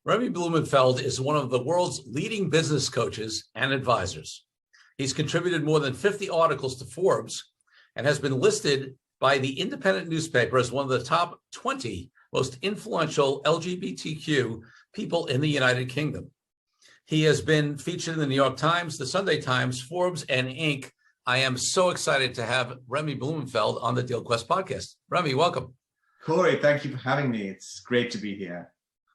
Remy Blumenfeld is one of the world's leading business coaches and advisors. He's contributed more than 50 articles to Forbes and has been listed by the independent newspaper as one of the top 20 most influential LGBTQ people in the United Kingdom. He has been featured in the New York Times, the Sunday Times, Forbes, and Inc. I am so excited to have Remy Blumenfeld on the Deal Quest podcast. Remy, welcome. Corey, thank you for having me. It's great to be here.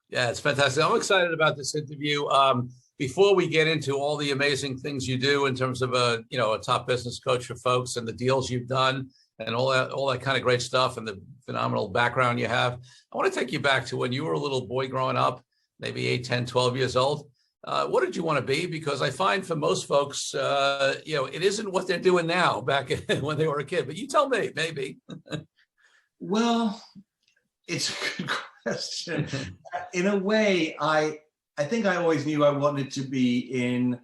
Yeah, it's fantastic. I'm excited about this interview. Before we get into all the amazing things you do in terms of a top business coach for folks and the deals you've done and all that kind of great stuff and the phenomenal background you have, I want to take you back to when you were a little boy growing up, maybe 8, 10, 12 years old. What did you want to be? Because I find for most folks, it isn't what they're doing now back when they were a kid. But you tell me, maybe. Well, it's a good question. In a way, I think I always knew I wanted to be in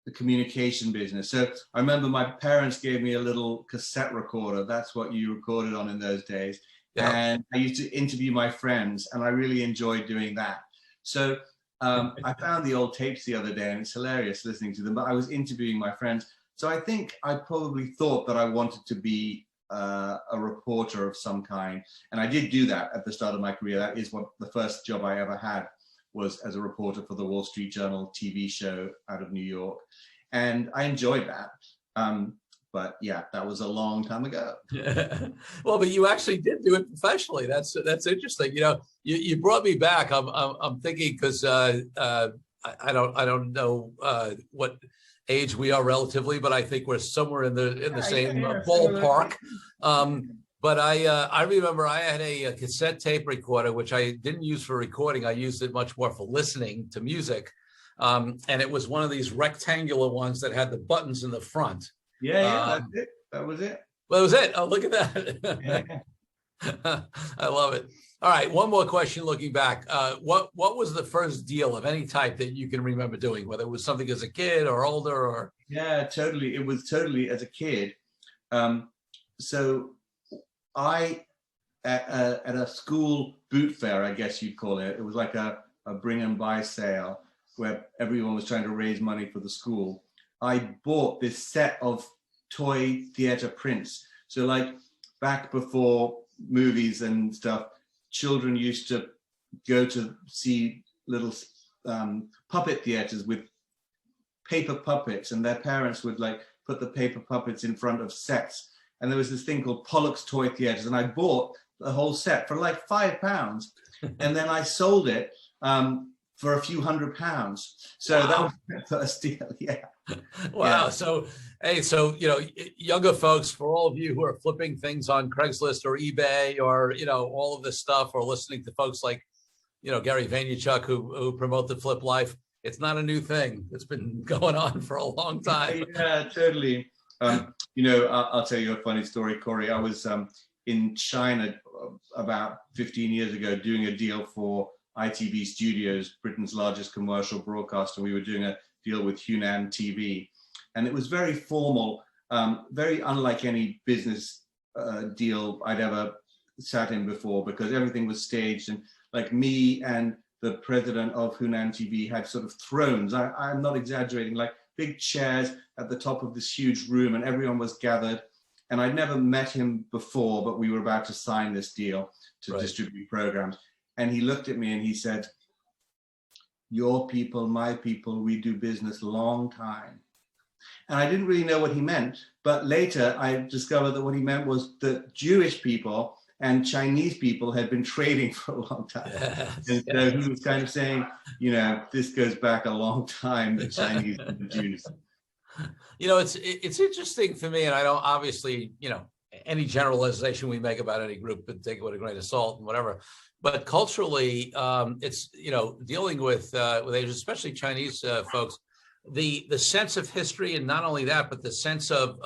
the communication business. So I remember my parents gave me a little cassette recorder. That's what you recorded on in those days. Yeah. And I used to interview my friends, and I really enjoyed doing that. So I found the old tapes the other day, and it's hilarious listening to them, but I was interviewing my friends. So I think I probably thought that I wanted to be a reporter of some kind. And I did do that at the start of my career. That is what the first job I ever had was as a reporter for the Wall Street Journal TV show out of New York. And I enjoyed that. But yeah, that was a long time ago. Well, but you actually did do it professionally. That's interesting. You brought me back. I'm thinking because I don't know what age we are relatively, but I think we're somewhere in the same ballpark. But I remember I had a cassette tape recorder, which I didn't use for recording. I used it much more for listening to music. And it was one of these rectangular ones that had the buttons in the front. Yeah, that's it. That was it. Well, that was it. Oh, look at that. Yeah. I love it. All right. One more question looking back. What was the first deal of any type that you can remember doing, whether it was something as a kid or older or? Yeah, totally. It was totally as a kid. So I, at a school boot fair, I guess you'd call it. It was like a bring and buy sale where everyone was trying to raise money for the school. I bought this set of toy theater prints. So like back before movies and stuff, children used to go to see little puppet theaters with paper puppets, and their parents would like put the paper puppets in front of sets. And there was this thing called Pollock's Toy Theaters, and I bought the whole set for like £5. And then I sold it for a few £100s. So wow. That was my first deal, yeah. Wow. Yeah. So, hey, younger folks, for all of you who are flipping things on Craigslist or eBay or, all of this stuff, or listening to folks like, Gary Vaynerchuk who promote the flip life, it's not a new thing. It's been going on for a long time. Yeah, totally. I'll tell you a funny story, Corey. I was in China about 15 years ago doing a deal for ITV Studios, Britain's largest commercial broadcaster. We were doing a deal with Hunan TV, and it was very formal, very unlike any business deal I'd ever sat in before, because everything was staged, and like me and the president of Hunan TV had sort of thrones. I'm not exaggerating, like big chairs at the top of this huge room, and everyone was gathered. And I'd never met him before, but we were about to sign this deal to distribute programs. And he looked at me and he said, "Your people, my people, we do business a long time." And I didn't really know what he meant, but later I discovered that what he meant was that Jewish people and Chinese people had been trading for a long time. Yes. And so he was kind of saying, this goes back a long time, the Chinese and the Jews. It's interesting for me, and I don't obviously, any generalization we make about any group, but take it with a grain of salt and whatever. But culturally, it's, dealing with Asian, especially Chinese folks, the sense of history, and not only that, but the sense of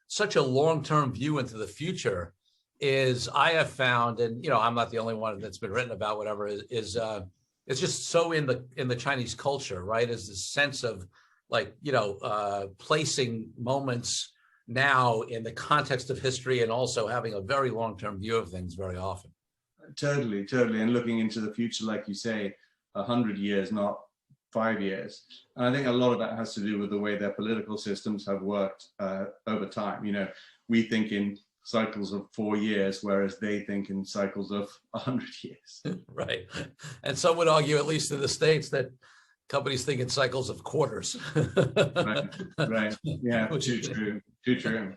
such a long-term view into the future is, I have found, and I'm not the only one that's been written about, whatever, is it's just so in the Chinese culture, right? Is the sense of like, placing moments now in the context of history, and also having a very long-term view of things very often. Totally. And looking into the future, like you say, 100 years, not 5 years. And I think a lot of that has to do with the way their political systems have worked over time. You know, we think in cycles of 4 years, whereas they think in cycles of 100 years. Right. And some would argue, at least in the States, that companies think in cycles of quarters. Right. Yeah, too true. Too true.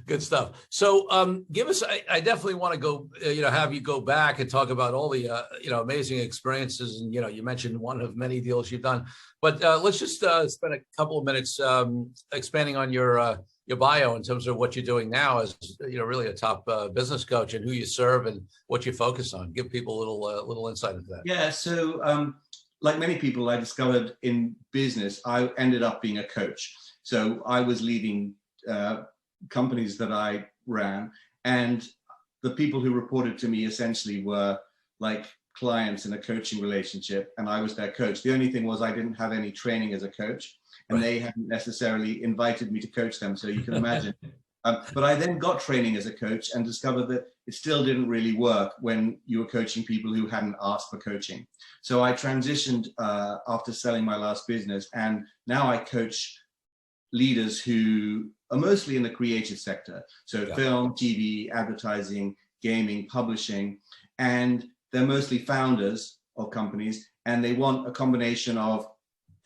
Good stuff. So give us, I definitely want to go, have you go back and talk about all the, amazing experiences. And, you mentioned one of many deals you've done, but let's just spend a couple of minutes expanding on your bio in terms of what you're doing now as, really a top business coach, and who you serve and what you focus on. Give people a little insight into that. Yeah. So like many people, I discovered in business, I ended up being a coach. So I was leading companies that I ran, and the people who reported to me essentially were like clients in a coaching relationship, and I was their coach. The only thing was I didn't have any training as a coach, and they hadn't necessarily invited me to coach them, so you can imagine. But I then got training as a coach and discovered that it still didn't really work when you were coaching people who hadn't asked for coaching. So I transitioned after selling my last business, and now I coach leaders who are mostly in the creative sector. So film, TV, advertising, gaming, publishing, and they're mostly founders of companies, and they want a combination of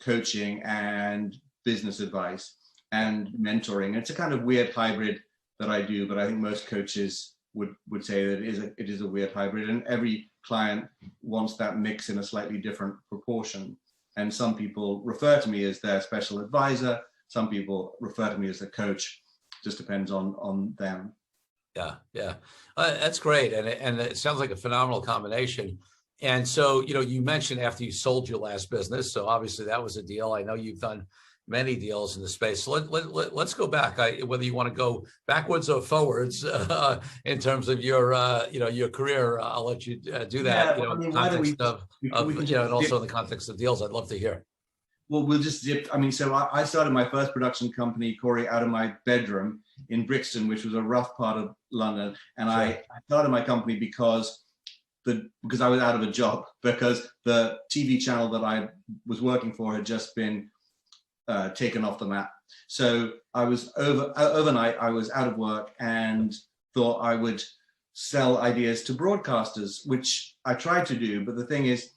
coaching and business advice and mentoring. It's a kind of weird hybrid that I do, but I think most coaches would say that it is a weird hybrid, and every client wants that mix in a slightly different proportion. And some people refer to me as their special advisor. Some people refer to me as a coach. Just depends on them. Yeah. That's great. And it sounds like a phenomenal combination. And so, you mentioned after you sold your last business, so obviously that was a deal. I know you've done many deals in the space. So let's go back. Whether you want to go backwards or forwards in terms of your your career, I'll let you do that. Yeah, in the context and also in the context of deals. I'd love to hear. Well, we'll just zip. I mean, so I started my first production company, Corey, out of my bedroom in Brixton, which was a rough part of London. And sure. I started my company because I was out of a job, because the TV channel that I was working for had just been taken off the map. So I was overnight, I was out of work and thought I would sell ideas to broadcasters, which I tried to do. But the thing is,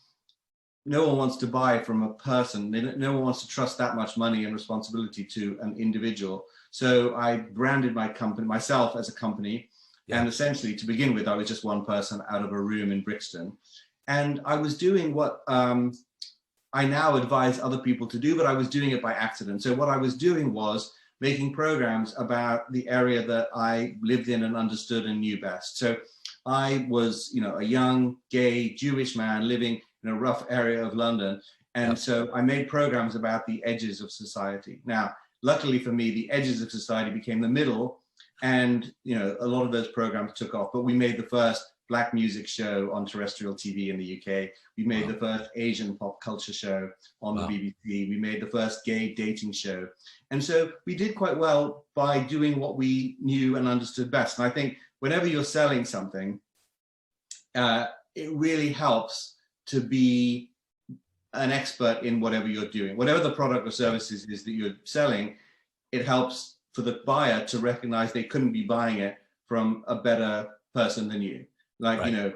no one wants to buy from a person. No one wants to trust that much money and responsibility to an individual. So I branded my company, myself as a company. Yeah. And essentially, to begin with, I was just one person out of a room in Brixton. And I was doing what I now advise other people to do, but I was doing it by accident. So what I was doing was making programs about the area that I lived in and understood and knew best. So I was, a young, gay, Jewish man living in a rough area of London. And so I made programs about the edges of society. Now, luckily for me, the edges of society became the middle, and a lot of those programs took off. But we made the first Black music show on terrestrial TV in the UK. We made the first Asian pop culture show on the BBC. We made the first gay dating show. And so we did quite well by doing what we knew and understood best. And I think whenever you're selling something, it really helps to be an expert in whatever you're doing. Whatever the product or services is that you're selling, it helps for the buyer to recognize they couldn't be buying it from a better person than you. Like, right.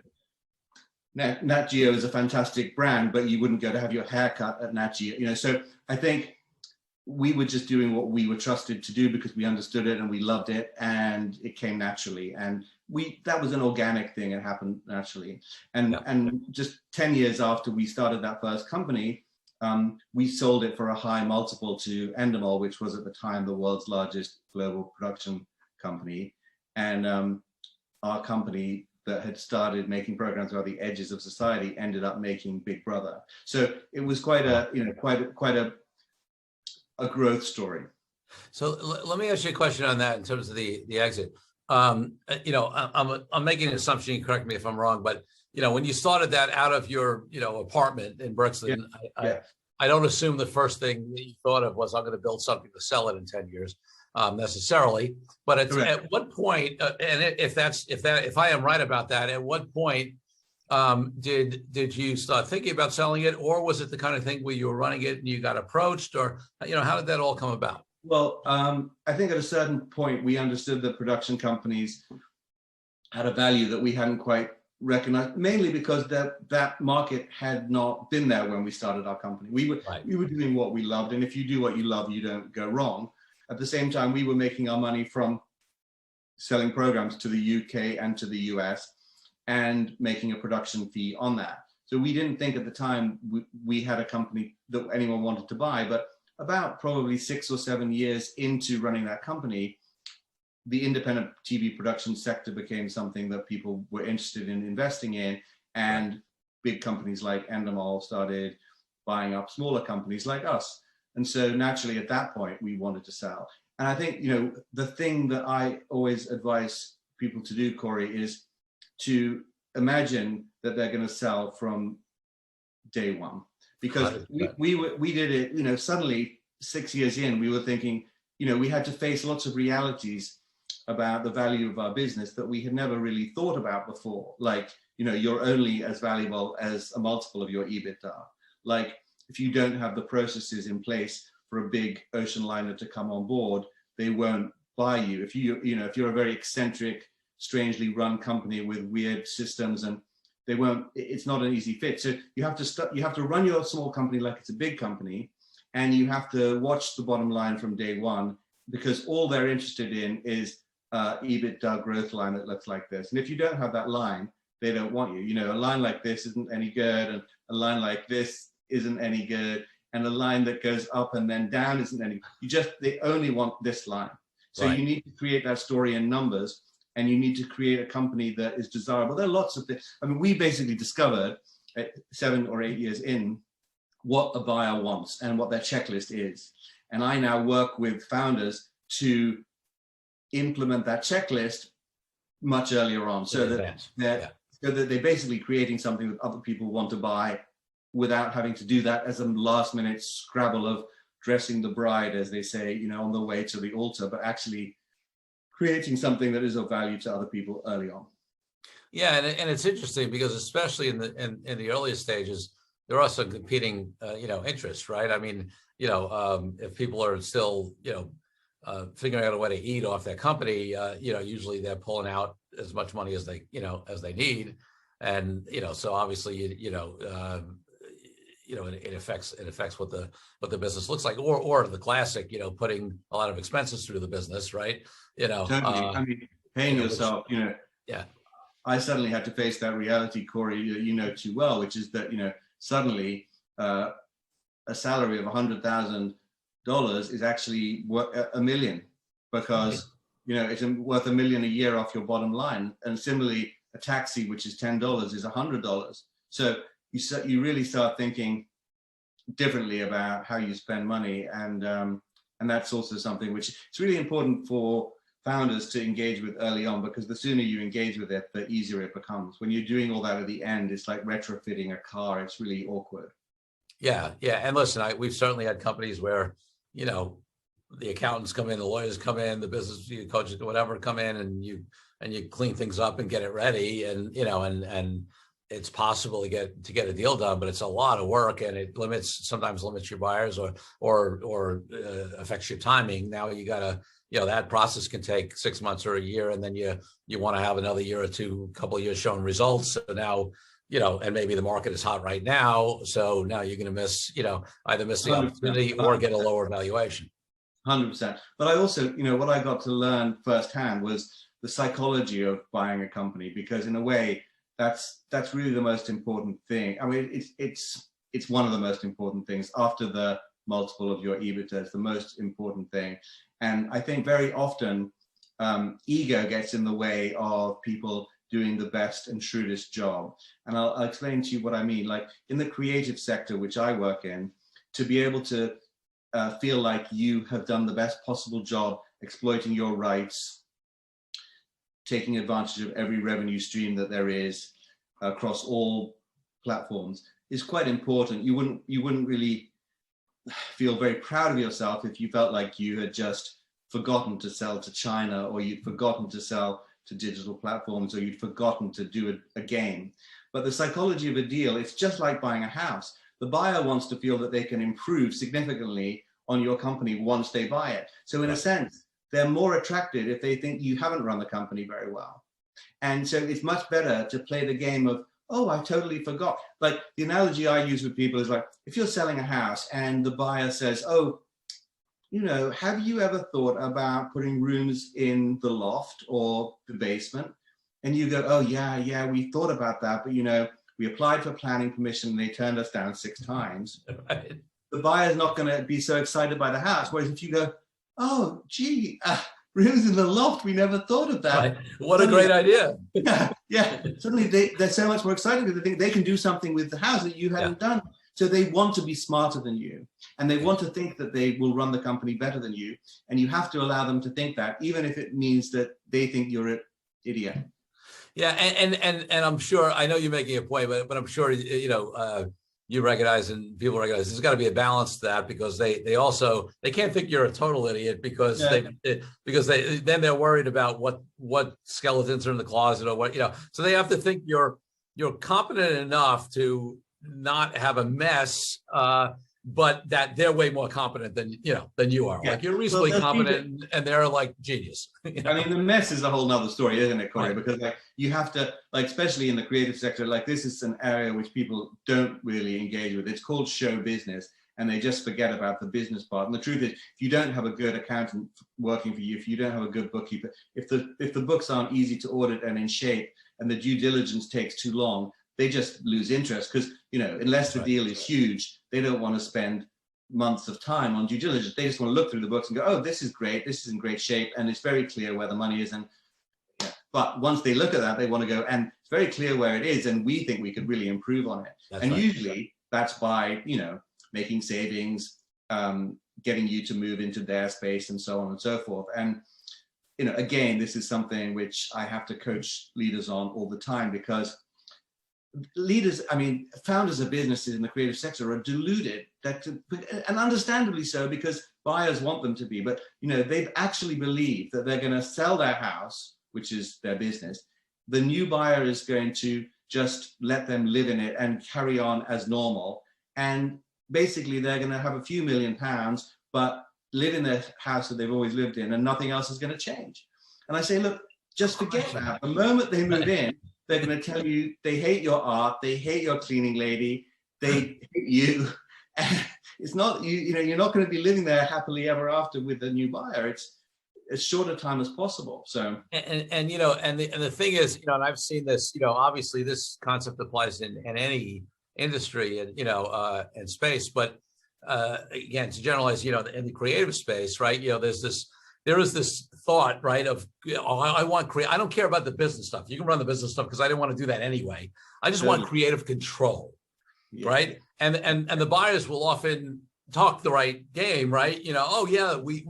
Nat Geo is a fantastic brand, but you wouldn't go to have your hair cut at Nat Geo. So I think we were just doing what we were trusted to do because we understood it and we loved it, and it came naturally. And that was an organic thing. It happened naturally. And just 10 years after we started that first company, we sold it for a high multiple to Endemol, which was at the time the world's largest global production company. And our company that had started making programs about the edges of society ended up making Big Brother. So it was quite a growth story. So let me ask you a question on that in terms of the exit. I'm making an assumption, you correct me if I'm wrong, but when you started that out of your apartment in Brixton, I don't assume the first thing that you thought of was I'm going to build something to sell it in 10 years necessarily. But at what point, and if I am right about that, at what point did you start thinking about selling it, or was it the kind of thing where you were running it and you got approached, or how did that all come about? Well, I think at a certain point we understood that production companies had a value that we hadn't quite recognized, mainly because that market had not been there when we started our company. We were doing what we loved, and if you do what you love, you don't go wrong. At the same time, we were making our money from selling programs to the UK and to the US and making a production fee on that. So we didn't think at the time we had a company that anyone wanted to buy, but about probably 6 or 7 years into running that company, the independent TV production sector became something that people were interested in investing in, and big companies like Endemol started buying up smaller companies like us. And so naturally at that point, we wanted to sell. And I think, the thing that I always advise people to do, Corey, is to imagine that they're going to sell from day one. Because we did it, suddenly 6 years in, we were thinking, we had to face lots of realities about the value of our business that we had never really thought about before. Like, you're only as valuable as a multiple of your EBITDA. Like, if you don't have the processes in place for a big ocean liner to come on board, they won't buy you. If you're a very eccentric, strangely run company with weird systems, and it's not an easy fit. So you have to run your small company like it's a big company, and you have to watch the bottom line from day one, because all they're interested in is EBITDA growth line that looks like this. And if you don't have that line, they don't want you. A line like this isn't any good, and a line like this isn't any good, and a line that goes up and then down isn't any. They only want this line. So you need to create that story in numbers, and you need to create a company that is desirable. There are lots of things. I mean, we basically discovered at 7 or 8 years in what a buyer wants and what their checklist is. And I now work with founders to implement that checklist much earlier on, so that they're basically creating something that other people want to buy without having to do that as a last minute scrabble of dressing the bride, as they say, on the way to the altar, but actually creating something that is of value to other people early on. Yeah, and it's interesting because especially in the earliest stages, there are some competing interests, right? I mean, if people are still figuring out a way to eat off their company, usually they're pulling out as much money as they need, and so obviously it affects what the business looks like, or the classic, putting a lot of expenses through the business, right? Totally. I mean, paying yourself, yeah. I suddenly had to face that reality, Corey, you know too well, which is that suddenly a salary of $100,000 is actually worth $1 million, because it's worth $1 million a year off your bottom line. And similarly, a taxi, which is $10, is $100. So you really start thinking differently about how you spend money, and that's also something which it's really important for founders to engage with early on, because the sooner you engage with it, the easier it becomes. When you're doing all that at the end, it's like retrofitting a car. It's really awkward. Yeah. And listen, we've certainly had companies where, the accountants come in, the lawyers come in, the business coaches, whatever, come in, and you clean things up and get it ready. And, and it's possible to get a deal done, but it's a lot of work, and it sometimes limits your buyers or affects your timing. Now you gotta, that process can take 6 months or a year, and then you want to have another year or two, couple of years showing results. So now, and maybe the market is hot right now, so now you're going to miss, either miss the opportunity or get a lower valuation. 100%. But I also, what I got to learn firsthand was the psychology of buying a company, because in a way, that's really the most important thing. I mean, it's one of the most important things after the multiple of your EBITDA. It's the most important thing. And I think very often ego gets in the way of people doing the best and shrewdest job. And I'll explain to you what I mean. Like in the creative sector, which I work in, to be able to feel like you have done the best possible job exploiting your rights, taking advantage of every revenue stream that there is across all platforms, is quite important. You wouldn't really feel very proud of yourself if you felt like you had just forgotten to sell to China, or you'd forgotten to sell to digital platforms, or you'd forgotten to do a game. But the psychology of a deal, it's just like buying a house. The buyer wants to feel that they can improve significantly on your company once they buy it. So in a sense, they're more attracted if they think you haven't run the company very well. And so it's much better to play the game of, oh, I totally forgot. Like the analogy I use with people is like, if you're selling a house and the buyer says, oh, you know, have you ever thought about putting rooms in the loft or the basement? And you go, oh, yeah, we thought about that. But, you know, we applied for planning permission and they turned us down 6 times. Right. The buyer's not going to be so excited by the house. Whereas if you go, oh, gee, rooms in the loft, we never thought of that. Right. What a great idea. Yeah. Suddenly they're so much more excited because they think they can do something with the house that you hadn't done. So they want to be smarter than you, and they want to think that they will run the company better than you. And you have to allow them to think that, even if it means that they think you're an idiot. Yeah, and I'm sure, I know you're making a point, but I'm sure, you know, you recognize and people recognize there's got to be a balance to that, because they can't think you're a total idiot because then they're worried about what skeletons are in the closet or what, you know. So they have to think you're competent enough to not have a mess, but that they're way more competent than you are. Like you're reasonably competent and they're like genius. You know? I mean, the mess is a whole nother story, isn't it, Corey? Right. Because like you have to, like, especially in the creative sector, like this is an area which people don't really engage with. It's called show business, and they just forget about the business part. And the truth is, if you don't have a good accountant working for you, if you don't have a good bookkeeper, if the books aren't easy to audit and in shape, and the due diligence takes too long, they just lose interest, because, you know, unless the deal is huge, they don't want to spend months of time on due diligence. They just want to look through the books and go, oh, this is great, this is in great shape, and it's very clear where the money is. And but once they look at that, they want to go, and it's very clear where it is, and we think we could really improve on it. And usually that's by, you know, making savings, getting you to move into their space, and so on and so forth. And, you know, again, this is something which I have to coach leaders on all the time, because leaders, I mean, founders of businesses in the creative sector are deluded, and understandably so, because buyers want them to be. But, you know, they've actually believed that they're going to sell their house, which is their business. The new buyer is going to just let them live in it and carry on as normal. And basically, they're going to have a few £1,000,000, but live in their house that they've always lived in, and nothing else is going to change. And I say, look, just forget that. The moment they move in, they're going to tell you they hate your art, they hate your cleaning lady, they hate you. It's not, you know, you're not going to be living there happily ever after with a new buyer. It's as short a time as possible. So and you know, and the thing is, you know, and I've seen this, you know, obviously this concept applies in any industry and, you know, and space, but again, to generalize, you know, in the creative space, right? You know, there is this thought, right, of, oh, I don't care about the business stuff. You can run the business stuff because I didn't want to do that anyway. I just want creative control, right? And the buyers will often talk the right game, right? You know, oh yeah, we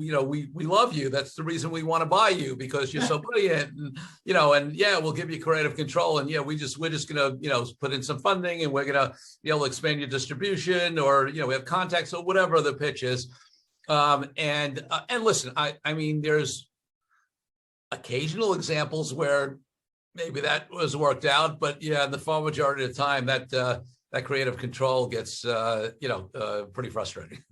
love you. That's the reason we want to buy you, because you're so brilliant, and you know, and yeah, we'll give you creative control, and yeah, we're just gonna, you know, put in some funding, and we're gonna be able to expand your distribution, or, you know, we have contacts, or whatever the pitch is. And listen, I mean, there's occasional examples where maybe that was worked out, but yeah, in the far majority of the time, that creative control gets, you know, pretty frustrating.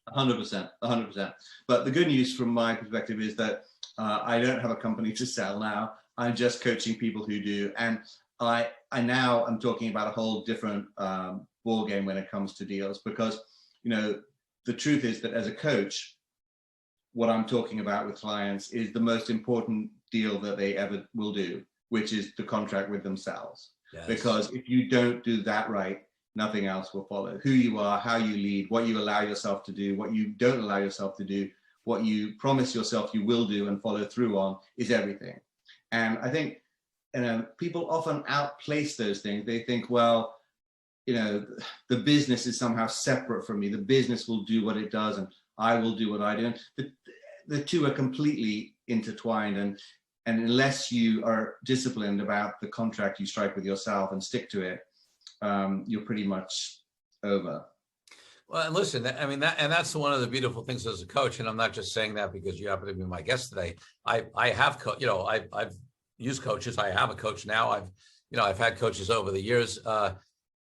100%. But the good news from my perspective is that I don't have a company to sell now. I'm just coaching people who do, and I now I'm talking about a whole different ball game when it comes to deals, because, you know, the truth is that as a coach, what I'm talking about with clients is the most important deal that they ever will do, which is the contract with themselves. Yes. Because if you don't do that right, nothing else will follow. Who you are, how you lead, what you allow yourself to do, what you don't allow yourself to do, what you promise yourself you will do and follow through on is everything. And I think, you know, people often outplace those things. They think, well, you know, the business is somehow separate from me. The business will do what it does and I will do what I do. And the two are completely intertwined. And unless you are disciplined about the contract you strike with yourself and stick to it, you're pretty much over. Well, and listen, I mean, that's one of the beautiful things as a coach. And I'm not just saying that because you happen to be my guest today. I have, you know, I've used coaches. I have a coach now. I've, I've had coaches over the years.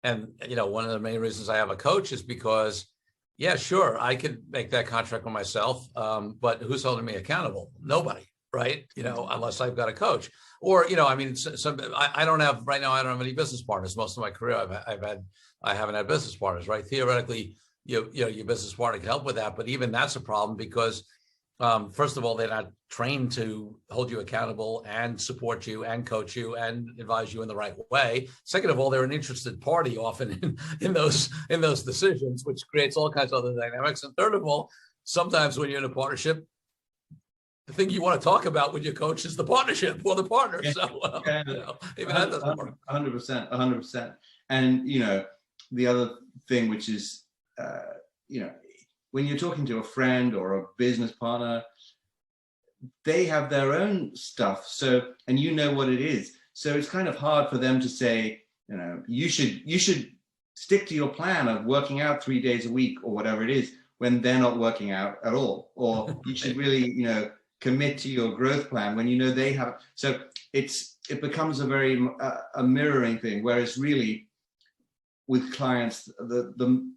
And, one of the main reasons I have a coach is because, yeah, sure, I could make that contract with myself. But who's holding me accountable? Nobody, right? Unless I've got a coach. Or, I mean, I don't have right now. I don't have any business partners. Most of my career, I haven't had business partners, right? Theoretically, your business partner can help with that, but even that's a problem because, first of all, they're not trained to hold you accountable and support you and coach you and advise you in the right way. Second of all, they're an interested party often in those decisions, which creates all kinds of other dynamics. And third of all, sometimes when you're in a partnership, the thing you want to talk about with your coach is the partnership or the partner. Yeah. So even that doesn't work. 100%. And the other thing, which is when you're talking to a friend or a business partner, they have their own stuff. So, and what it is. So it's kind of hard for them to say, you should stick to your plan of working out 3 days a week or whatever it is when they're not working out at all. Or you should really, commit to your growth plan when they have. So it becomes a very a mirroring thing. Whereas really with clients, the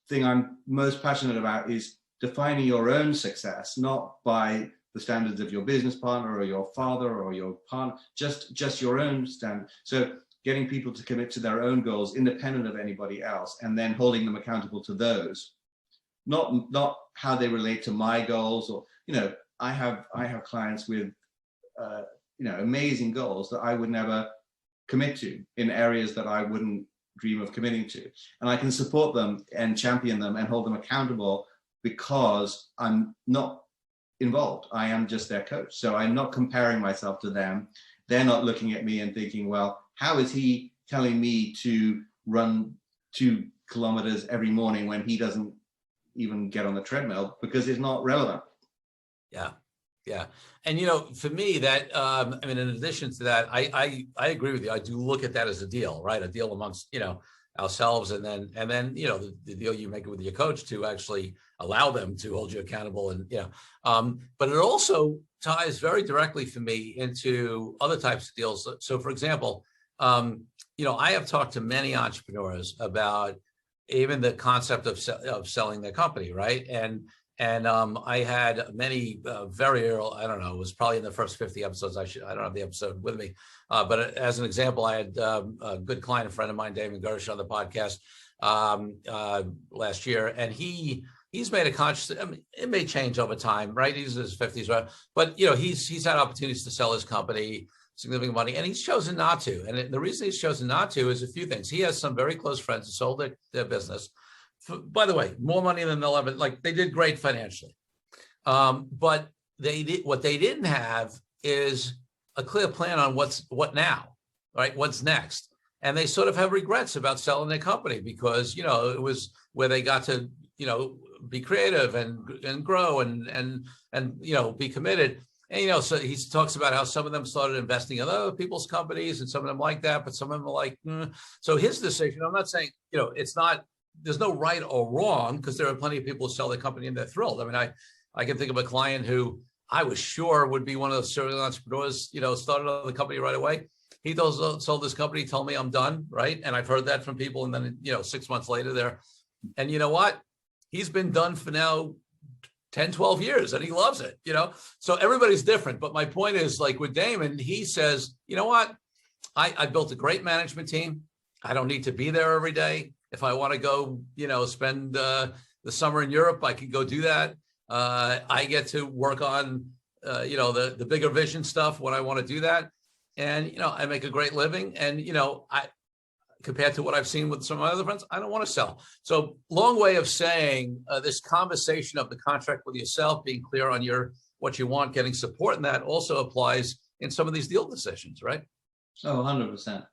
thing I'm most passionate about is defining your own success, not by the standards of your business partner or your father or your partner, just your own standard. So getting people to commit to their own goals independent of anybody else, and then holding them accountable to those, not how they relate to my goals. Or I have clients with amazing goals that I would never commit to in areas that I wouldn't dream of committing to, and I can support them and champion them and hold them accountable because I'm not involved. I am just their coach. So I'm not comparing myself to them. They're not looking at me and thinking, well, how is he telling me to run 2 kilometers every morning when he doesn't even get on the treadmill, because it's not relevant. Yeah. And, for me that, in addition to that, I agree with you. I do look at that as a deal, right? A deal amongst, ourselves. And then, the deal you make with your coach to actually allow them to hold you accountable. And, but it also ties very directly for me into other types of deals. So for example, I have talked to many entrepreneurs about even the concept of selling their company, right? And I had many very early, I don't know, it was probably in the first 50 episodes. I don't have the episode with me, but as an example, I had a good client, a friend of mine, David Gersh, on the podcast last year, and he's made a conscious. It may change over time, right? He's in his 50s, right? But he's had opportunities to sell his company, significant money, and he's chosen not to. And the reason he's chosen not to is a few things. He has some very close friends who sold their business. By the way, more money than they'll ever, they did great financially. But what they didn't have is a clear plan on what now, right? What's next? And they sort of have regrets about selling their company because, it was where they got to, be creative and grow and be committed. And, so he talks about how some of them started investing in other people's companies and some of them like that, but some of them are like, So his decision, I'm not saying, it's not, there's no right or wrong, because there are plenty of people who sell their company and they're thrilled. I can think of a client who I was sure would be one of those serial entrepreneurs, started on the company right away. He sold his company, told me I'm done, right? And I've heard that from people. And then, 6 months later there, and you know what? He's been done for now 10, 12 years and he loves it, So everybody's different. But my point is, like with Damon, he says, you know what? I built a great management team. I don't need to be there every day. If I want to go, spend the summer in Europe, I can go do that. I get to work on, the bigger vision stuff when I want to do that. And, I make a great living. And, compared to what I've seen with some of my other friends, I don't want to sell. So long way of saying this conversation of the contract with yourself, being clear on what you want, getting support in that also applies in some of these deal decisions, right? Oh, 100%.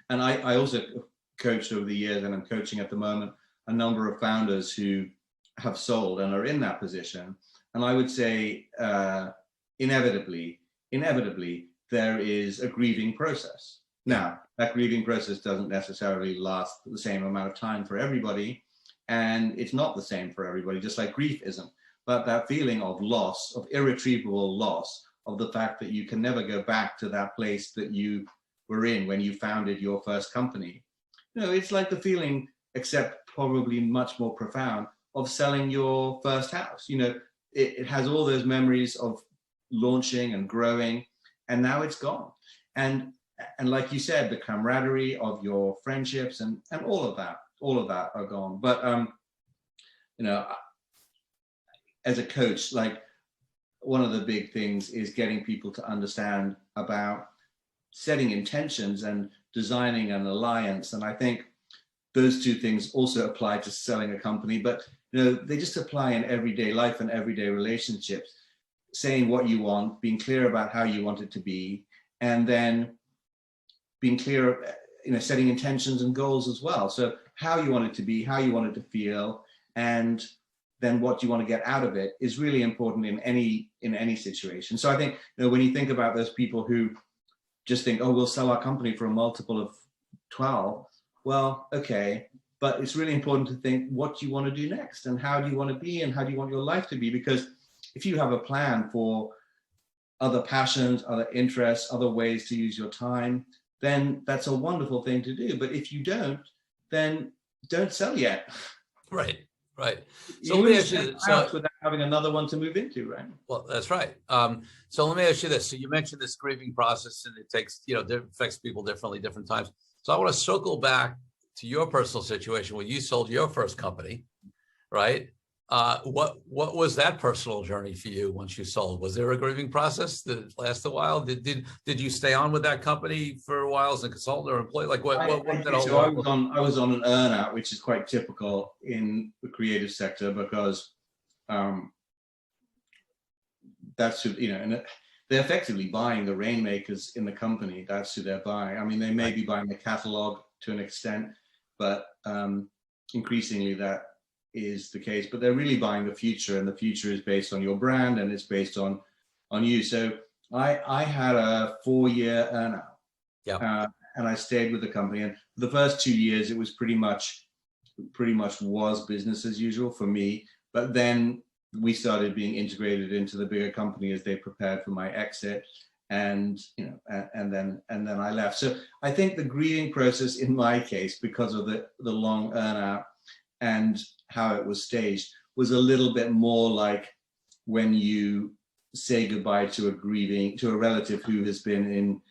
And I also coached over the years, and I'm coaching at the moment, a number of founders who have sold and are in that position. And I would say inevitably, there is a grieving process. Now, that grieving process doesn't necessarily last the same amount of time for everybody, and it's not the same for everybody, just like grief isn't. But that feeling of loss, of irretrievable loss, of the fact that you can never go back to that place that you were in when you founded your first company. You know, it's like the feeling, except probably much more profound, of selling your first house. You know, it has all those memories of launching and growing, and now it's gone. And like you said, the camaraderie of your friendships and all of that are gone. But you know, as a coach, like, one of the big things is getting people to understand about setting intentions and designing an alliance. And I think those two things also apply to selling a company, but you know, they just apply in everyday life and everyday relationships. Saying what you want, being clear about how you want it to be, and then being clear, you know, setting intentions and goals as well. So how you want it to be, how you want it to feel, and then what you want to get out of it is really important in any situation. So I think, you know, when you think about those people who just think, oh, we'll sell our company for a multiple of 12, well, okay, but it's really important to think, what do you want to do next, and how do you want to be, and how do you want your life to be? Because if you have a plan for other passions, other interests, other ways to use your time, then that's a wonderful thing to do. But if you don't, then don't sell yet. Right. Right. So you let me ask you this. Without having another one to move into, right? Well, that's right. So let me ask you this. So you mentioned this grieving process, and it takes, you know, affects people differently, different times. So I want to circle back to your personal situation when you sold your first company, right? What was that personal journey for you once you sold? Was there a grieving process that lasted a while? Did you stay on with that company for a while as a consultant or employee? Like what did all so I was on an earn-out, which is quite typical in the creative sector, because that's who, you know, and they're effectively buying the rainmakers in the company. That's who they're buying. I mean, they may be buying the catalog to an extent, but increasingly that is the case. But they're really buying the future, and the future is based on your brand, and it's based on you. So I had a 4-year earn-out, and I stayed with the company. And for the first 2 years, it was pretty much was business as usual for me. But then we started being integrated into the bigger company as they prepared for my exit, and you know, and then I left. So I think the grieving process in my case, because of the long earn-out and how it was staged, was a little bit more like when you say goodbye to a relative who has been in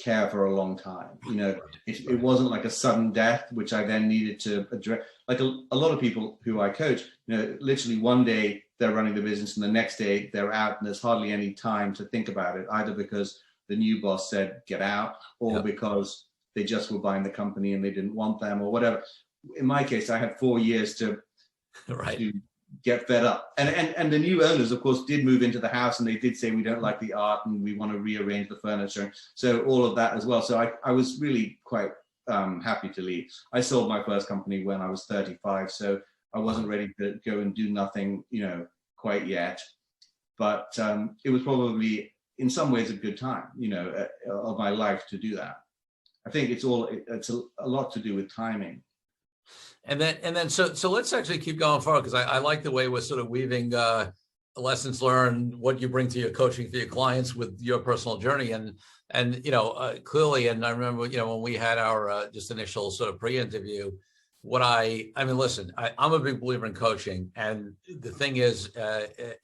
care for a long time. You know, it wasn't like a sudden death, which I then needed to address. Like a lot of people who I coach, you know, literally one day they're running the business and the next day they're out, and there's hardly any time to think about it, either because the new boss said get out, or because they just were buying the company and they didn't want them, or whatever. In my case, I had 4 years to get fed up. And the new owners, of course, did move into the house, and they did say, we don't like the art and we want to rearrange the furniture. So all of that as well. So I was really quite happy to leave. I sold my first company when I was 35. So I wasn't ready to go and do nothing, you know, quite yet. But it was probably in some ways a good time, you know, of my life to do that. I think it's a lot to do with timing. And then so let's actually keep going forward, because I like the way we're sort of weaving lessons learned, what you bring to your coaching for your clients with your personal journey, and you know, clearly. And I remember, you know, when we had our just initial sort of pre-interview, I mean, listen, I'm a big believer in coaching, and the thing is,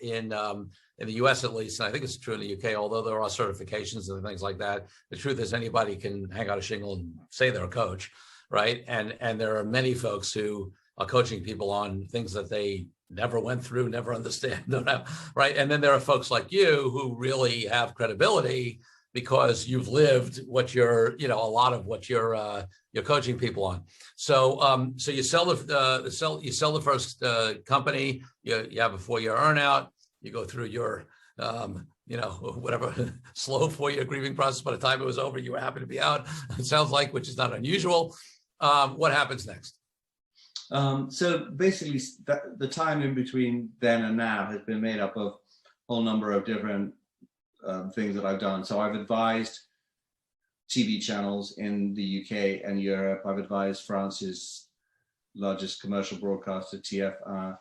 in the US at least, and I think it's true in the UK, although there are certifications and things like that, the truth is anybody can hang out a shingle and say they're a coach. Right. And there are many folks who are coaching people on things that they never went through, never understand, don't have. Right. And then there are folks like you who really have credibility because you've lived what you're, you know, a lot of what you're coaching people on. So so you sell the first company, you have a 4-year earn-out, you go through your you know, whatever slow 4-year grieving process. By the time it was over, you were happy to be out. It sounds like, which is not unusual. What happens next? So basically, the time in between then and now has been made up of a whole number of different things that I've done. So I've advised TV channels in the UK and Europe. I've advised France's largest commercial broadcaster, TF1.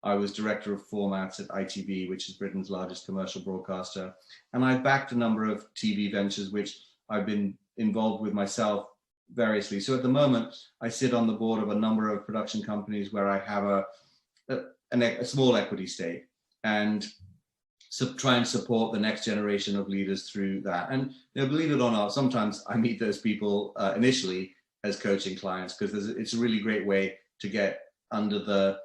I was director of formats at ITV, which is Britain's largest commercial broadcaster. And I've backed a number of TV ventures, which I've been involved with myself variously. So at the moment, I sit on the board of a number of production companies where I have a small equity stake, and so try and support the next generation of leaders through that. And believe it or not, sometimes I meet those people initially as coaching clients, because it's a really great way to get under the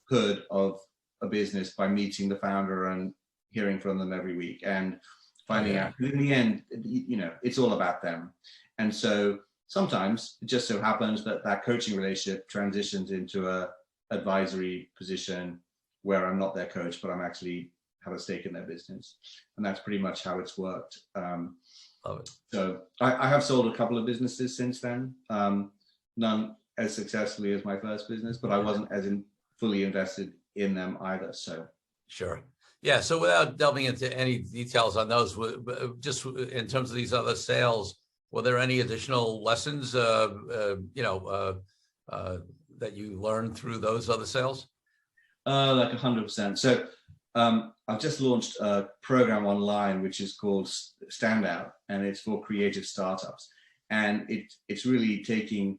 hood of a business by meeting the founder and hearing from them every week and finding out. In the end, it's all about them. And so sometimes it just so happens that that coaching relationship transitions into a advisory position where I'm not their coach, but I'm actually have a stake in their business. And that's pretty much how it's worked. Love it. So I have sold a couple of businesses since then. None as successfully as my first business, but I wasn't as fully invested in them either. So sure. Yeah. So without delving into any details on those, just in terms of these other sales, were there any additional lessons, that you learned through those other sales? Like 100%. So I've just launched a program online, which is called Standout, and it's for creative startups. And it's really taking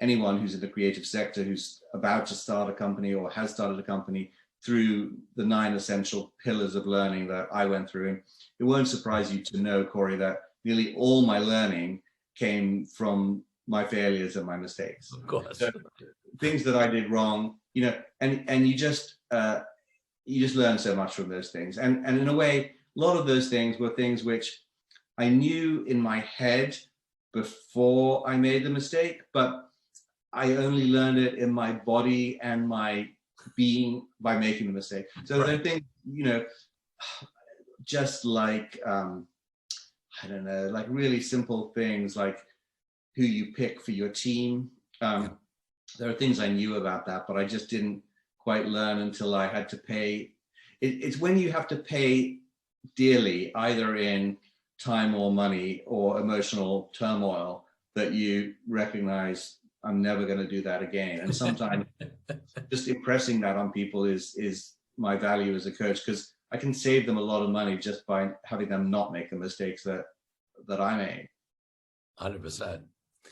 anyone who's in the creative sector, who's about to start a company or has started a company, through the 9 essential pillars of learning that I went through. And it won't surprise you to know, Corey, that nearly all my learning came from my failures and my mistakes. Of course. So, things that I did wrong, and you just learn so much from those things. And in a way, a lot of those things were things which I knew in my head before I made the mistake, but I only learned it in my body and my being by making the mistake. So right. I think, just like, I don't know, like really simple things like who you pick for your team. There are things I knew about that, but I just didn't quite learn until I had to pay. It's when you have to pay dearly, either in time or money or emotional turmoil, that you recognize I'm never going to do that again. And sometimes just impressing that on people is my value as a coach, because I can save them a lot of money just by having them not make the mistakes that I made. 100%.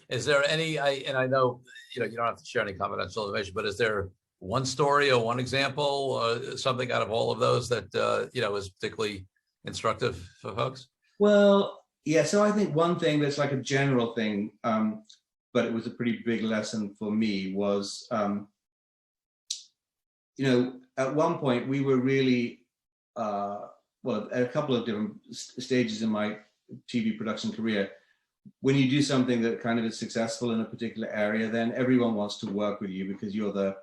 Is there any, and I know, you don't have to share any confidential information, but is there one story or one example or something out of all of those that, is particularly instructive for folks? Well, yeah. So I think one thing that's like a general thing, but it was a pretty big lesson for me was, at one point we were really, at a couple of different stages in my TV production career, when you do something that kind of is successful in a particular area, then everyone wants to work with you because you're the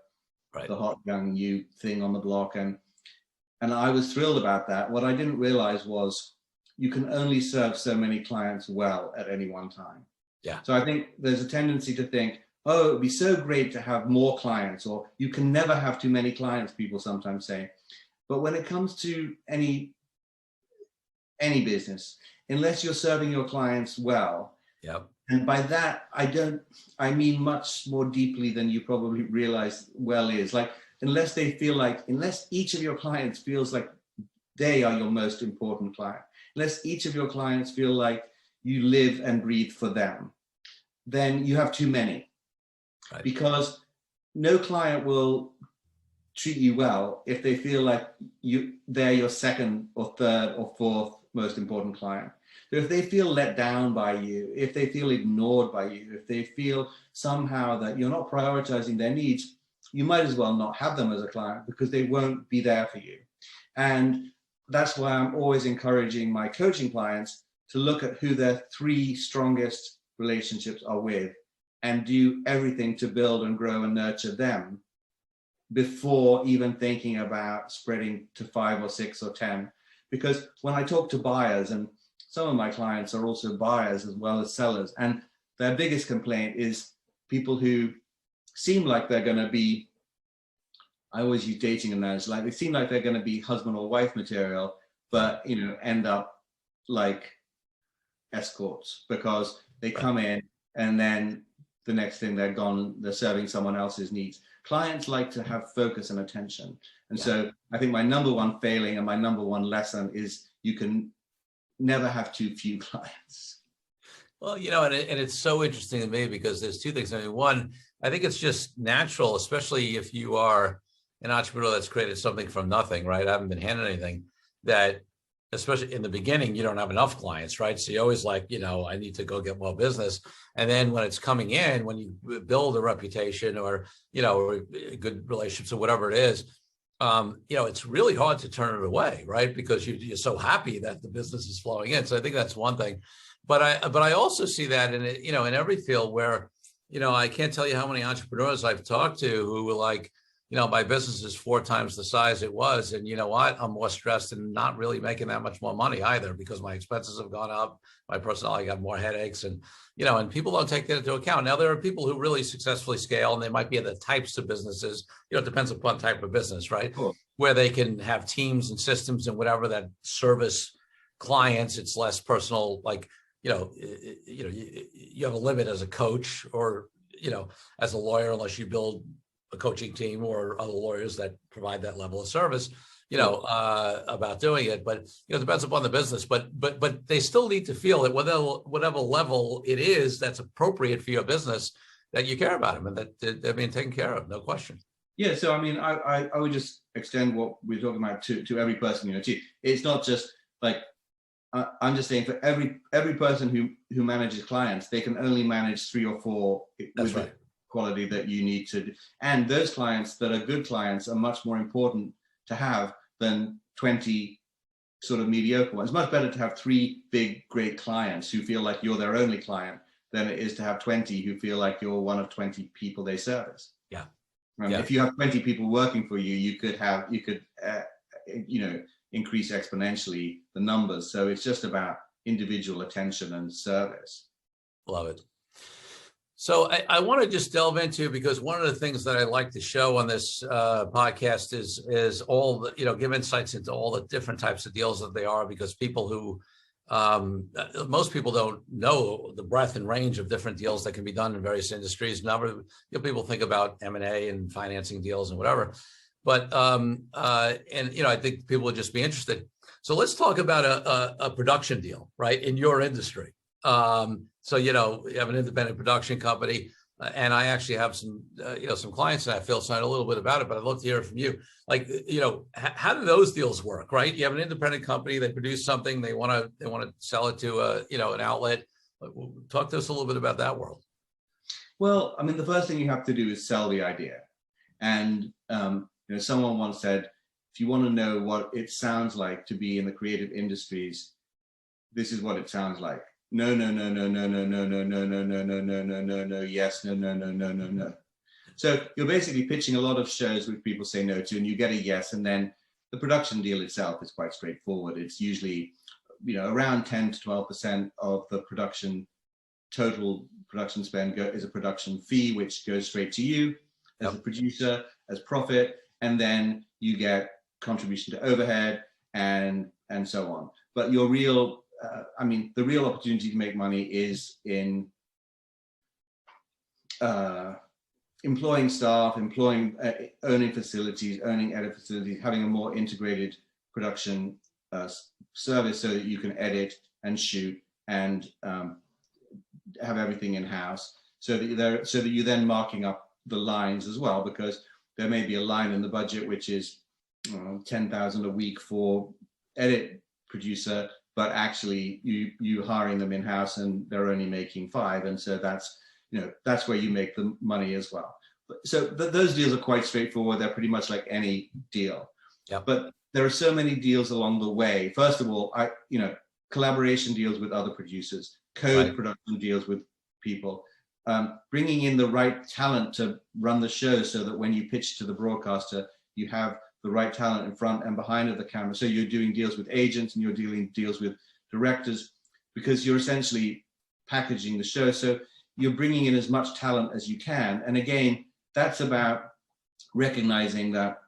hot young new thing on the block. And I was thrilled about that. What I didn't realize was you can only serve so many clients well at any one time. Yeah. So I think there's a tendency to think, oh, it'd be so great to have more clients, or you can never have too many clients, people sometimes say. But when it comes to any business, unless you're serving your clients well, and by that, I mean much more deeply than you probably realize well is. Like, unless each of your clients feels like they are your most important client, unless each of your clients feel like you live and breathe for them, then you have too many. Right. Because no client will treat you well if they feel like they're your second or third or fourth most important client. So if they feel let down by you, if they feel ignored by you, if they feel somehow that you're not prioritizing their needs, you might as well not have them as a client, because they won't be there for you. And that's why I'm always encouraging my coaching clients to look at who their 3 strongest relationships are with, and do everything to build and grow and nurture them before even thinking about spreading to 5 or 6 or 10. Because when I talk to buyers, and some of my clients are also buyers as well as sellers, and their biggest complaint is people who seem like they're going to be, I always use dating analogy, like they seem like they're going to be husband or wife material, but end up like escorts, because they come in and then the next thing they're gone, they're serving someone else's needs. Clients like to have focus and attention. And so I think my number one failing and my number one lesson is you can never have too few clients. Well, and it's so interesting to me because there's two things. I mean, one, I think it's just natural, especially if you are an entrepreneur that's created something from nothing, right? I haven't been handed anything, that especially in the beginning, you don't have enough clients, right? So you always like, I need to go get more business. And then when it's coming in, when you build a reputation or, or good relationships or whatever it is, it's really hard to turn it away, right? Because you're so happy that the business is flowing in. So I think that's one thing. But I also see that in every field where, I can't tell you how many entrepreneurs I've talked to who were like, my business is 4 times the size it was. And you know what? I'm more stressed and not really making that much more money either because my expenses have gone up. My personnel, I got more headaches and people don't take that into account. Now, there are people who really successfully scale and they might be in the types of businesses, it depends upon type of business, right? Cool. Where they can have teams and systems and whatever that service clients. It's less personal, like, you have a limit as a coach or, as a lawyer, unless you build a coaching team or other lawyers that provide that level of service, about doing it. But, it depends upon the business, but they still need to feel that whatever level it is that's appropriate for your business, that you care about them and that they're being taken care of, no question. Yeah. So, I mean, I would just extend what we're talking about to every person, it's not just like, I'm just saying for every person who manages clients, they can only manage 3 or 4 That's with right. the quality that you need to do. And those clients that are good clients are much more important to have than 20 sort of mediocre ones. It's much better to have 3 big, great clients who feel like you're their only client than it is to have 20 who feel like you're one of 20 people they service. Yeah. If you have 20 people working for you, you could increase exponentially the numbers. So it's just about individual attention and service. Love it. So I want to just delve into, because one of the things that I like to show on this podcast is all the, give insights into all the different types of deals that they are, because people who, most people don't know the breadth and range of different deals that can be done in various industries. Never, people think about M&A and financing deals and whatever. But, I think people would just be interested. So let's talk about a production deal, right, in your industry. So, you have an independent production company, and I actually have some, some clients that I feel, so I know a little bit about it, but I'd love to hear it from you. Like, how do those deals work, right? You have an independent company, they produce something, they want to sell it to an outlet. Talk to us a little bit about that world. Well, I mean, the first thing you have to do is sell the idea. And, someone once said, if you want to know what it sounds like to be in the creative industries, this is what it sounds like. No, no, no, no, no, no, no, no, no, no, no, no, no, no, no, no, yes, no, no, no, no, no, no. So you're basically pitching a lot of shows which people say no to, and you get a yes, and then the production deal itself is quite straightforward. It's usually, around 10 to 12% of the total production spend is a production fee, which goes straight to you as a producer, as profit, and then you get contribution to overhead and so on. But your real the real opportunity to make money is in employing staff, owning facilities, owning edit facilities, having a more integrated production service so that you can edit and shoot and have everything in-house, so that you're then marking up the lines as well, because there may be a line in the budget which is $10,000 a week for edit producer, but actually you hiring them in-house and they're only making $5, and so that's where you make the money as well. So those deals are quite straightforward. They're pretty much like any deal. Yep. But there are so many deals along the way. First of all, collaboration deals with other producers, production deals with people, bringing in the right talent to run the show so that when you pitch to the broadcaster, you have the right talent in front and behind of the camera. So you're doing deals with agents and you're doing deals with directors, because you're essentially packaging the show. So you're bringing in as much talent as you can. And again, that's about recognizing that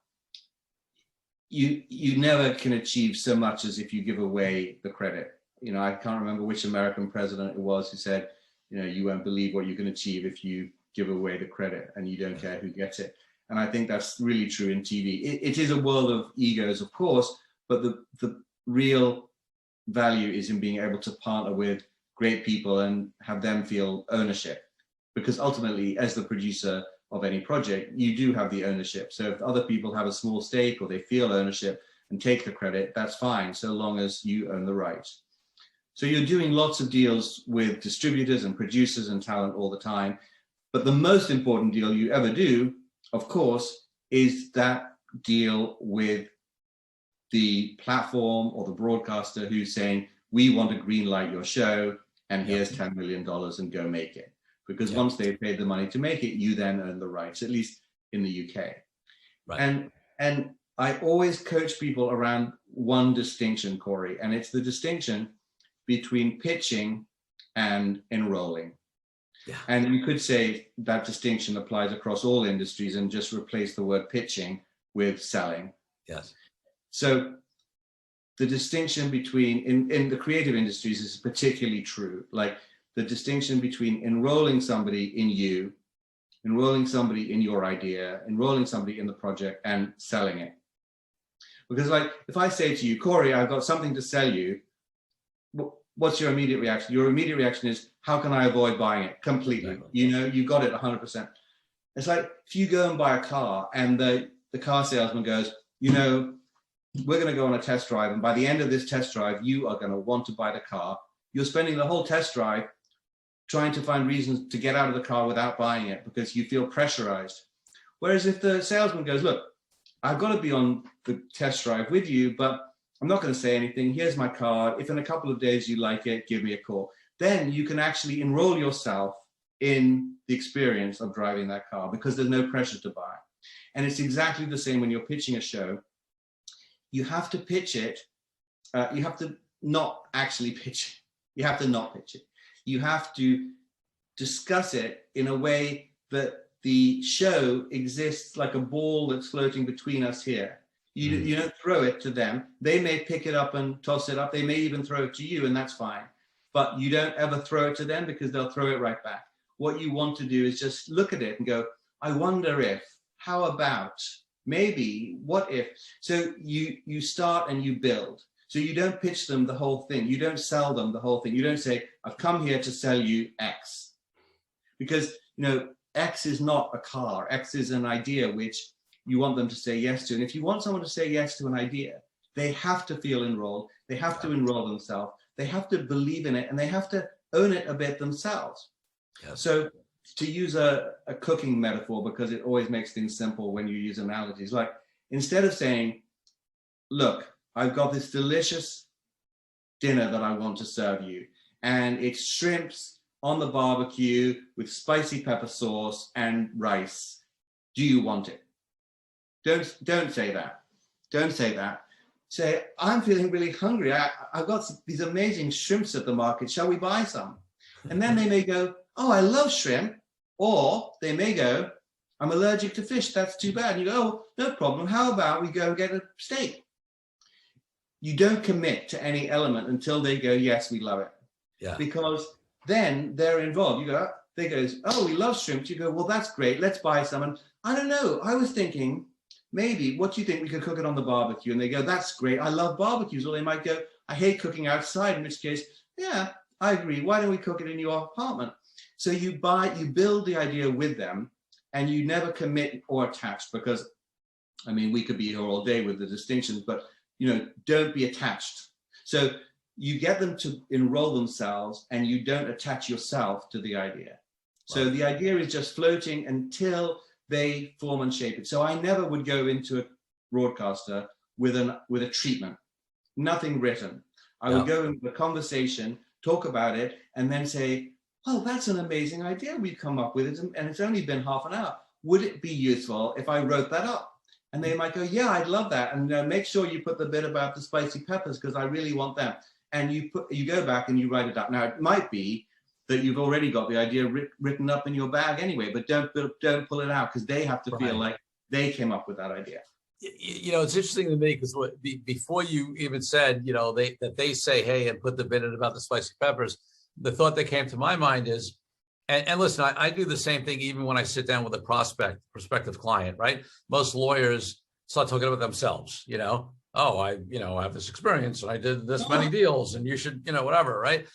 you never can achieve so much as if you give away the credit. I can't remember which American president it was who said, you won't believe what you can achieve if you give away the credit and you don't care who gets it. And I think that's really true in TV. It is a world of egos, of course, but the real value is in being able to partner with great people and have them feel ownership. Because ultimately, as the producer of any project, you do have the ownership. So if other people have a small stake or they feel ownership and take the credit, that's fine, so long as you own the rights. So you're doing lots of deals with distributors and producers and talent all the time. But the most important deal you ever do, of course, is that deal with the platform or the broadcaster who's saying, we want to green light your show, and here's $10 million and go make it. Because once they've paid the money to make it, you then own the rights, at least in the UK. Right. And I always coach people around one distinction, Corey, and it's the distinction between pitching and enrolling. Yeah. And you could say that distinction applies across all industries and just replace the word pitching with selling. Yes. So the distinction between, in the creative industries is particularly true, like the distinction between enrolling somebody in you, enrolling somebody in your idea, enrolling somebody in the project, and selling it. Because like, if I say to you, Corey, I've got something to sell you, what's your immediate reaction? Your immediate reaction is, how can I avoid buying it? Completely. You know, you got it 100%. It's like if you go and buy a car and the car salesman goes, you know, we're going to go on a test drive, and by the end of this test drive, you are going to want to buy the car. You're spending the whole test drive trying to find reasons to get out of the car without buying it because you feel pressurized. Whereas if the salesman goes, look, I've got to be on the test drive with you, but I'm not going to say anything. Here's my card. If in a couple of days you like it, give me a call. Then you can actually enroll yourself in the experience of driving that car because there's no pressure to buy. And it's exactly the same when you're pitching a show. You have to pitch it. You have to not actually pitch it. You have to not pitch it. You have to discuss it in a way that the show exists like a ball that's floating between us here. You don't throw it to them. They may pick it up and toss it up. They may even throw it to you, and that's fine. But you don't ever throw it to them because they'll throw it right back. What you want to do is just look at it and go, I wonder if, how about, maybe, what if? So you start and you build. So you don't pitch them the whole thing. You don't sell them the whole thing. You don't say, I've come here to sell you X. Because, you know, X is not a car. X is an idea which you want them to say yes to. And if you want someone to say yes to an idea, they have to feel enrolled. They have to enroll themselves. They have to believe in it, and they have to own it a bit themselves. Yes. So to use a cooking metaphor, because it always makes things simple when you use analogies, like instead of saying, look, I've got this delicious dinner that I want to serve you, and it's shrimps on the barbecue with spicy pepper sauce and rice. Do you want it? Don't say that. Don't say that. Say, I'm feeling really hungry. I've got these amazing shrimps at the market. Shall we buy some? And then they may go, oh, I love shrimp. Or they may go, I'm allergic to fish. That's too bad. And you go, oh, no problem. How about we go and get a steak? You don't commit to any element until they go, yes, we love it. Yeah. Because then they're involved. You go, they go, oh, we love shrimp. You go, well, that's great. Let's buy some. And I don't know. I was thinking, maybe, what do you think? We could cook it on the barbecue. And they go, that's great. I love barbecues. Or they might go, I hate cooking outside, in which case, yeah, I agree. Why don't we cook it in your apartment? So you build the idea with them, and you never commit or attach, because, I mean, we could be here all day with the distinctions, but, you know, don't be attached. So you get them to enroll themselves, and you don't attach yourself to the idea. So the idea is just floating until they form and shape it. So I never would go into a broadcaster with a treatment, nothing written. I would go into a conversation, talk about it, and then say, oh, that's an amazing idea we've come up with, and it's only been half an hour. Would it be useful if I wrote that up? And they might go, yeah, I'd love that. And make sure you put the bit about the spicy peppers, because I really want them. And you go back and you write it up. Now, it might be that you've already got the idea written up in your bag anyway, but don't pull it out, because they have to feel like they came up with that idea. You know, it's interesting to me because before you even said, you know, that they say, hey, and put the bit in about the spicy peppers, the thought that came to my mind is, and listen, I do the same thing even when I sit down with a prospective client, right? Most lawyers start talking about themselves, you know, oh, I have this experience and I did this many deals and you should, you know, whatever, right?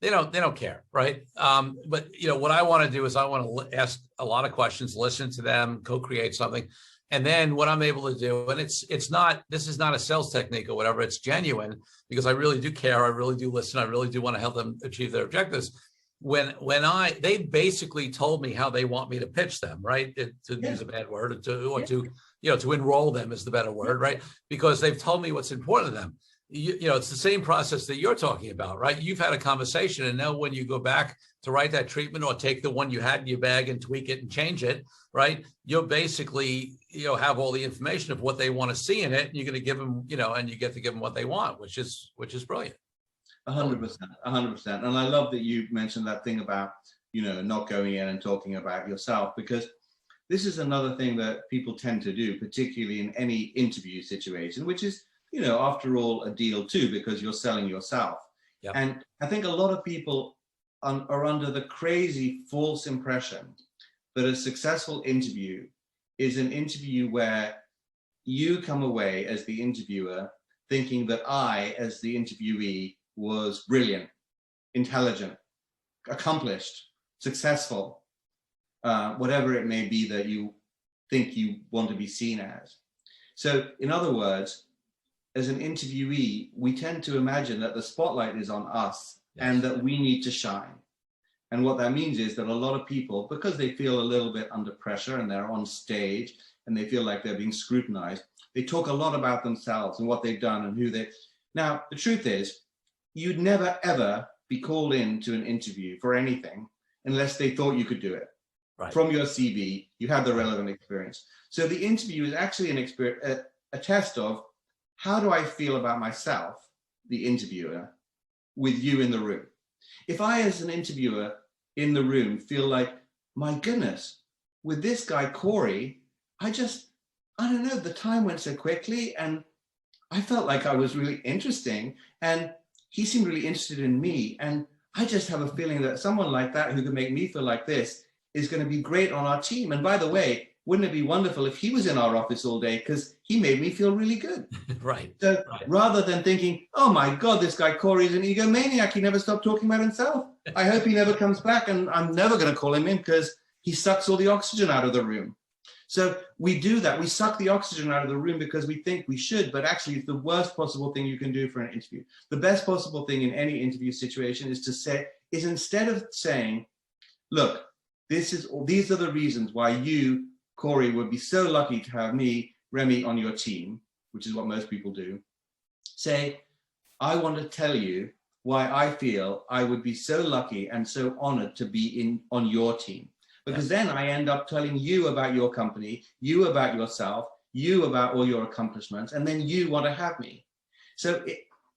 they don't care, right? But what I want to do is I want to ask a lot of questions, listen to them, co-create something. And then what I'm able to do, and this is not a sales technique or whatever, it's genuine because I really do care. I really do listen. I really do want to help them achieve their objectives. They basically told me how they want me to pitch them, right? To use a bad word, to enroll them is the better word, right? Because they've told me what's important to them. It's the same process that you're talking about, right? You've had a conversation, and now when you go back to write that treatment or take the one you had in your bag and tweak it and change it, right? You'll basically, have all the information of what they want to see in it, and you're going to give them, and you get to give them what they want, which is brilliant. 100%, 100%. And I love that you mentioned that thing about, not going in and talking about yourself, because this is another thing that people tend to do, particularly in any interview situation, which is, after all, a deal too, because you're selling yourself. Yep. And I think a lot of people are under the crazy false impression that a successful interview is an interview where you come away as the interviewer thinking that I, as the interviewee, was brilliant, intelligent, accomplished, successful, whatever it may be that you think you want to be seen as. So in other words, as an interviewee, we tend to imagine that the spotlight is on us. Yes. And that we need to shine. And what that means is that a lot of people, because they feel a little bit under pressure and they're on stage and they feel like they're being scrutinized, they talk a lot about themselves and what they've done and who they... Now, the truth is, you'd never, ever be called in to an interview for anything unless they thought you could do it. Right. From your CV, you have the relevant experience. So the interview is actually a test of, how do I feel about myself, the interviewer, with you in the room? If I, as an interviewer in the room, feel like, my goodness, with this guy, Corey, I don't know, the time went so quickly and I felt like I was really interesting and he seemed really interested in me. And I just have a feeling that someone like that who can make me feel like this is going to be great on our team. And by the way, wouldn't it be wonderful if he was in our office all day, because he made me feel really good. Right. So rather than thinking, oh my God, this guy Corey is an egomaniac, he never stopped talking about himself. I hope he never comes back and I'm never going to call him in because he sucks all the oxygen out of the room. So we do that. We suck the oxygen out of the room because we think we should, but actually it's the worst possible thing you can do for an interview. The best possible thing in any interview situation is instead of saying, look, these are the reasons why you, Corey, would be so lucky to have me, Remy, on your team, which is what most people do. Say, I want to tell you why I feel I would be so lucky and so honored to be on your team. Because then I end up telling you about your company, you about yourself, you about all your accomplishments, and then you want to have me. So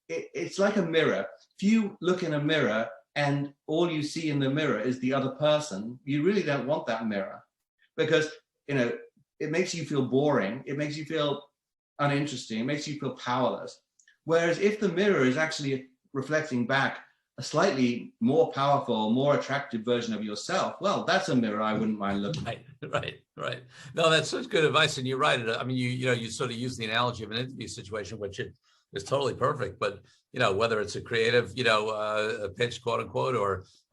it's like a mirror. If you look in a mirror and all you see in the mirror is the other person, you really don't want that mirror, because it makes you feel boring. It makes you feel uninteresting. It makes you feel powerless. Whereas if the mirror is actually reflecting back a slightly more powerful, more attractive version of yourself, well, that's a mirror I wouldn't mind looking at. Right. No, that's such good advice. And you're right. I mean, you sort of use the analogy of an interview situation, which is totally perfect. But, whether it's a creative, a pitch, quote unquote,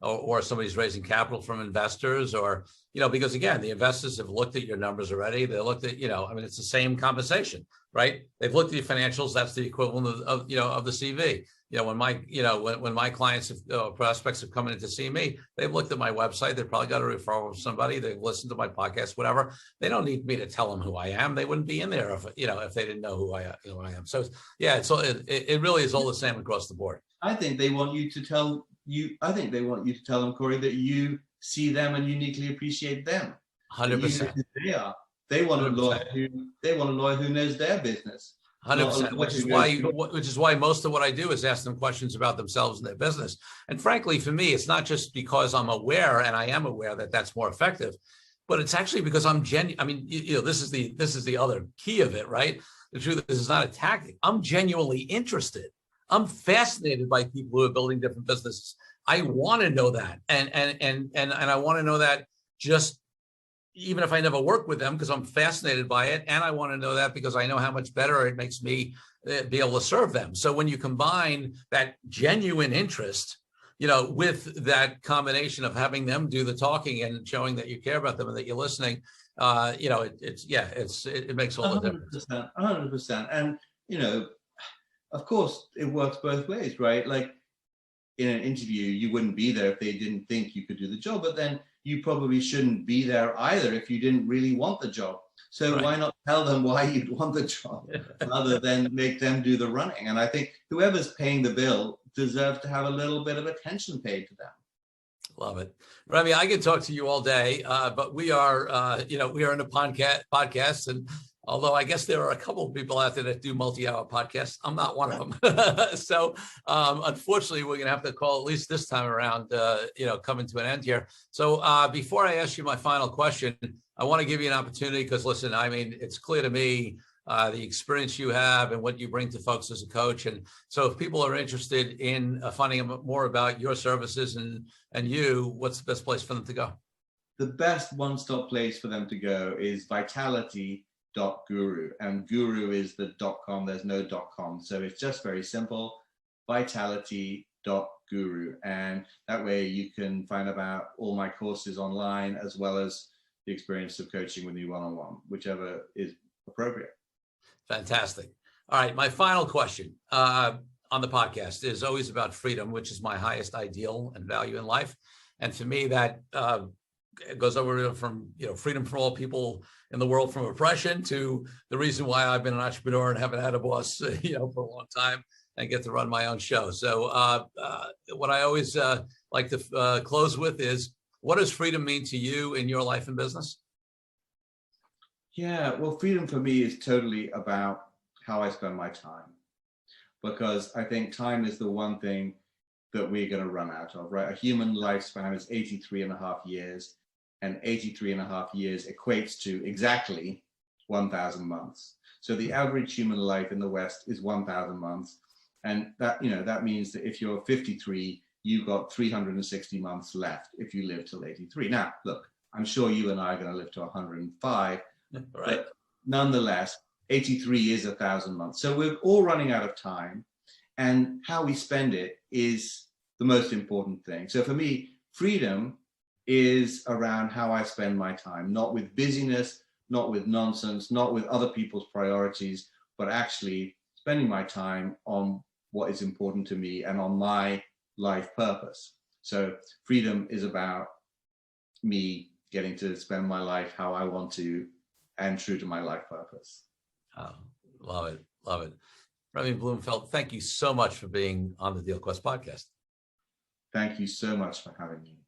or somebody's raising capital from investors, or, because again, the investors have looked at your numbers already. They looked at, it's the same conversation, right? They've looked at your financials. That's the equivalent of the CV. When my clients, prospects have come in to see me, they've looked at my website. They've probably got a referral from somebody. They've listened to my podcast, whatever. They don't need me to tell them who I am. They wouldn't be in there if they didn't know who I am. So yeah, it really is all the same across the board. I think they want you to tell them, Corey, that you see them and uniquely appreciate them. 100%. They are. They want a lawyer who knows their business. 100%, which is why most of what I do is ask them questions about themselves and their business. And frankly, for me, it's not just because I'm aware, and I am aware that that's more effective, but it's actually because I'm genuine. I mean, this is the other key of it, right? The truth is, it's not a tactic. I'm genuinely interested. I'm fascinated by people who are building different businesses. I want to know that, and I want to know that just even if I never work with them, because I'm fascinated by it. And I want to know that because I know how much better it makes me be able to serve them. So when you combine that genuine interest with that combination of having them do the talking and showing that you care about them and that you're listening, it makes all the difference. 100%. And, of course, it works both ways, right? Like in an interview, you wouldn't be there if they didn't think you could do the job, but then you probably shouldn't be there either if you didn't really want the job. So why not tell them why you'd want the job rather than make them do the running? And I think whoever's paying the bill deserves to have a little bit of attention paid to them. Love it. Remy, I could talk to you all day, but we are in a podcast, and although I guess there are a couple of people out there that do multi-hour podcasts, I'm not one of them. So unfortunately, we're going to have to call, at least this time around, coming to an end here. So before I ask you my final question, I want to give you an opportunity because, listen, I mean, it's clear to me the experience you have and what you bring to folks as a coach. And so if people are interested in finding out more about your services and you, what's the best place for them to go? The best one-stop place for them to go is vitality.guru, and guru is the .com. There's no .com. So it's just very simple, vitality.guru. And that way you can find about all my courses online, as well as the experience of coaching with me one-on-one, whichever is appropriate. Fantastic. All right. My final question on the podcast is always about freedom, which is my highest ideal and value in life. And for me, that goes over from, freedom for all people in the world from oppression to the reason why I've been an entrepreneur and haven't had a boss, for a long time and get to run my own show. So what I always like to close with is, what does freedom mean to you in your life and business? Yeah, well, freedom for me is totally about how I spend my time, because I think time is the one thing that we're going to run out of, right? A human lifespan is 83 and a half years, and 83 and a half years equates to exactly 1,000 months. So the average human life in the West is 1,000 months. And that, that means that if you're 53, you've got 360 months left if you live till 83. Now, look, I'm sure you and I are going to live to 105. Right. But nonetheless, 83 is 1,000 months. So we're all running out of time, and how we spend it is the most important thing. So for me, freedom is around how I spend my time, not with busyness, not with nonsense, not with other people's priorities, but actually spending my time on what is important to me and on my life purpose. So freedom is about me getting to spend my life how I want to and true to my life purpose. Oh, love it. Love it. Remy Blumenfeld, thank you so much for being on the Deal Quest podcast. Thank you so much for having me.